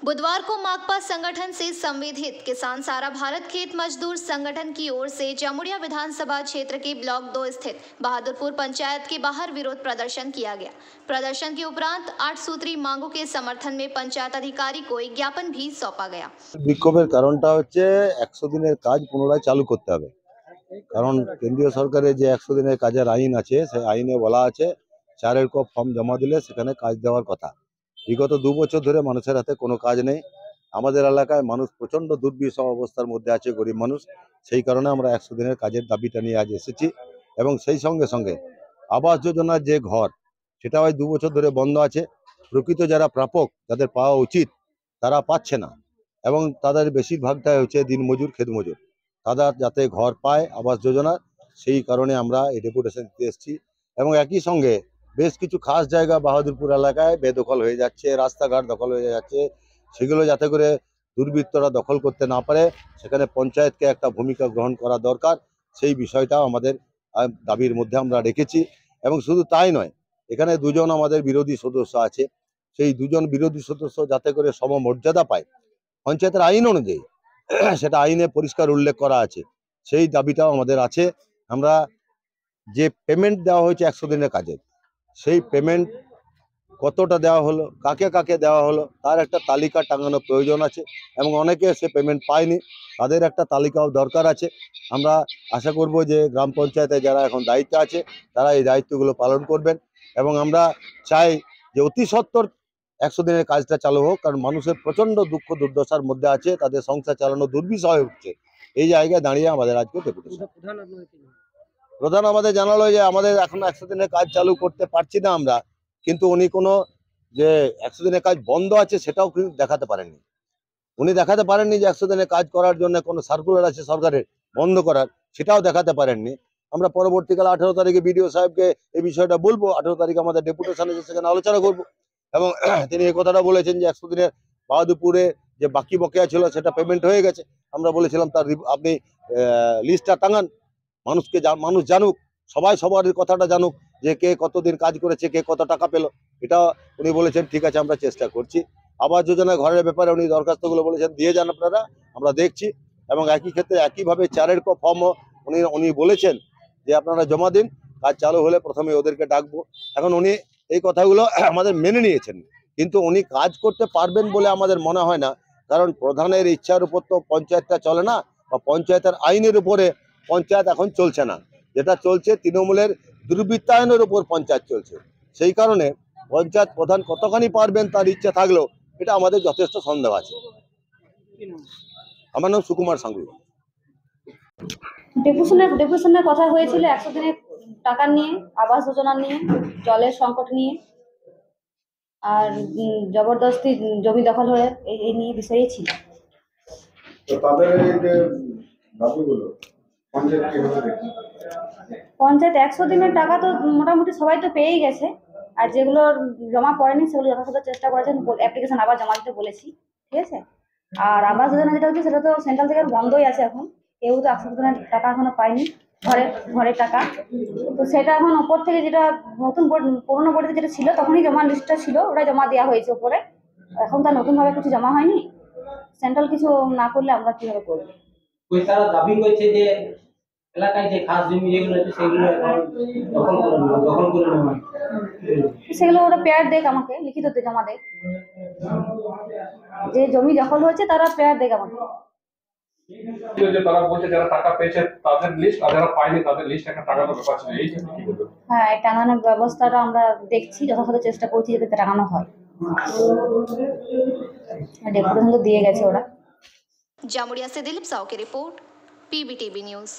बुधवार को माकपा संगठन से संवेदित किसान सारा भारत खेत मजदूर संगठन की ओर से जामुड़िया विधानसभा क्षेत्र के ब्लॉक 2 स्थित बहादुरपुर पंचायत के बाहर विरोध प्रदर्शन किया गया। प्रदर्शन के उपरांत 8 सूत्री मांगों के समर्थन में पंचायत अधिकारी को एक ज्ञापन भी सौंपा गया। বিক্ষোভের কারণটা হচ্ছে 100 দিনের কাজ পুনরায় চালু করতে হবে। কারণ কেন্দ্রীয় সরকারের যে 100 দিনের কাজের আইন আছে, সেই আইনে বলা আছে 4 ক ফর্ম জমা দিলে সেখানে কাজ দেওয়ার কথা। বিগত 2 বছর ধরে মানুষের হাতে কোনো কাজ নেই। আমাদের এলাকায় মানুষ প্রচন্ড দুর্বিষহ অবস্থার মধ্যে আছে, গরিব মানুষ। সেই কারণে আমরা 100 দিনের কাজের দাবিটা নিয়ে আজ এসেছি এবং সেই সঙ্গে সঙ্গে আবাস যোজনার যে ঘর, সেটা ওই 2 বছর ধরে বন্ধ আছে। প্রকৃত যারা প্রাপক, যাদের পাওয়া উচিত, তারা পাচ্ছে না এবং তাদের বেশিরভাগটাই হচ্ছে দিনমজুর, ক্ষেতমজুর। তারা যাতে ঘর পায় আবাস যোজনা, সেই কারণে আমরা এই ডেপুটেশন দিতে এসেছি। এবং একই সঙ্গে বেশ কিছু খাস জায়গা বাহাদুরপুর এলাকায় বেদখল হয়ে যাচ্ছে, রাস্তাঘাট দখল হয়ে যাচ্ছে। সেগুলো যাতে করে দুর্বৃত্তরা দখল করতে না পারে, সেখানে পঞ্চায়েতকে একটা ভূমিকা গ্রহণ করা দরকার। সেই বিষয়টাও আমাদের দাবির মধ্যে আমরা রেখেছি। এবং শুধু তাই নয়, এখানে দুজন আমাদের বিরোধী সদস্য আছে। সেই দুজন বিরোধী সদস্য যাতে করে সমমর্যাদা পায় পঞ্চায়েতের আইন অনুযায়ী, সেটা আইনে পরিষ্কার উল্লেখ করা আছে। সেই দাবিটাও আমাদের আছে। আমরা যে পেমেন্ট দেওয়া হয়েছে 100 দিনের কাজের, সেই পেমেন্ট কতটা দেওয়া হলো, কাকে কাকে দেওয়া হলো, তার একটা তালিকা টাঙানো প্রয়োজন আছে। এবং অনেকে সে পেমেন্ট পায়নি, তাদের একটা তালিকাও দরকার আছে। আমরা আশা করব যে গ্রাম পঞ্চায়েতে যারা এখন দায়িত্বে আছে, তারা এই দায়িত্বগুলো পালন করবেন। এবং আমরা চাই যে অতি সত্বর 100 দিনের কাজটা চালু হোক, কারণ মানুষের প্রচন্ড দুঃখ দুর্দশার মধ্যে আছে, তাদের সংসার চালানো দুর্বিষহ হয়ে উঠছে। এই জায়গায় দাঁড়িয়ে আমাদের আজকে ডেপুটেশন। প্রধান আমাদের জানালো যে আমাদের এখন 100 দিনের কাজ চালু করতে পারছি না আমরা, কিন্তু উনি কোনো যে 100 দিনের কাজ বন্ধ আছে সেটাও কিন্তু দেখাতে পারেননি। উনি দেখাতে পারেননি যে 100 দিনের কাজ করার জন্য কোনো সার্কুলার আছে সরকারের বন্ধ করার, সেটাও দেখাতে পারেননি। আমরা পরবর্তীকালে 18 তারিখে বিডিও সাহেবকে এই বিষয়টা বলবো। 18 তারিখে আমাদের ডেপুটেশন এসে সেখানে আলোচনা করব। এবং তিনি এই কথাটা বলেছেন যে 100 দিনের বাহাদুরপুরে যে বাকি বকেয়া ছিল সেটা পেমেন্ট হয়ে গেছে। আমরা বলেছিলাম তার আপনি লিস্টটা টাঙান, মানুষ জানুক, সবাই সবার কথাটা জানুক যে কে কতদিন কাজ করেছে, কে কত টাকা পেল। এটা উনি বলেছেন ঠিক আছে, আমরা চেষ্টা করছি। আবাস যোজনা ঘরের ব্যাপারে উনি দরখাস্তগুলো বলেছেন দিয়ে যান আপনারা, আমরা দেখছি। এবং একই ক্ষেত্রে একইভাবে 4 ক ফর্মও উনি বলেছেন যে আপনারা জমা দিন, কাজ চালু হলে প্রথমে ওদেরকে ডাকবো। এখন উনি এই কথাগুলো আমাদের মেনে নিয়েছেন, কিন্তু উনি কাজ করতে পারবেন বলে আমাদের মনে হয় না। কারণ প্রধানের ইচ্ছার উপর তো পঞ্চায়েতটা চলে না, বা পঞ্চায়েতের আইনের উপরে পঞ্চায়েত এখন চলছে না। যেটা চলছে তৃণমূলের দুর্বৃত্তায়নের উপর পঞ্চায়েত চলছে। সেই কারণে পঞ্চায়েত প্রধান কতখানি পারবেন তার ইচ্ছা থাকলেও এটা আমাদের যথেষ্ট সন্দেহ আছে। আমার নাম সুকুমার সাঙ্গুই। ডেপুটেশনের কথা হয়েছিল 100 দিনের টাকা নিয়ে, আবাস যোজনা নিয়ে, জলের সংকট নিয়ে, আর জবরদস্তি জমি দখল হয়ে এই নিয়ে বিষয়ে ছিল। পঞ্চায়েত 100 দিনের টাকা তো মোটামুটি সবাই তো পেয়েই গেছে, আর যেগুলো জমা পড়েনি সেগুলো যথাযথ চেষ্টা করেছেন, অ্যাপ্লিকেশন আবার জমা দিতে বলেছি, ঠিক আছে। আর আবাস যোজনা যেটা হচ্ছে সেটা তো সেন্ট্রাল থেকে বন্ধই আছে এখন, কেউ তো 100 দিনের টাকা এখনো পায়নি, ঘরের টাকা। তো সেটা এখন ওপর থেকে যেটা নতুন পুরোনো বোর্ডে যেটা ছিল তখনই জমা লিস্টটা ছিল, ওটা জমা দেওয়া হয়েছে ওপরে। এখন তার নতুনভাবে কিছু জমা হয়নি। সেন্ট্রাল কিছু না করলে আমরা কিভাবে করবো? তারা দাবি করছে যে এলাকায় যে খাস জমি যেগুলো আছে সেগুলো দখল করে নেওয়া, সেগুলো ওরা পেয়ার দেখ, আমাকে লিখিততে জমা দেয়। যে জমি দখল হয়েছে তারা পেয়ার দেখ আমাকে। তারা বলছে যারা টাকা পেয়েছে তাদের লিস্ট, আর যারা পায়নি তাদের লিস্ট একটা টাঙানোর ব্যাপার ছিল, এই জন্য কি বলবো? হ্যাঁ, টাঙানোর ব্যবস্থাটা আমরা দেখছি, যথাযথ চেষ্টা করছি যাতে টাঙানো হয়। ডেপুটেশন তো দিয়ে গেছে ওরা। जामुड़िया से दिलीप साव की रिपोर्ट, PBTV न्यूज।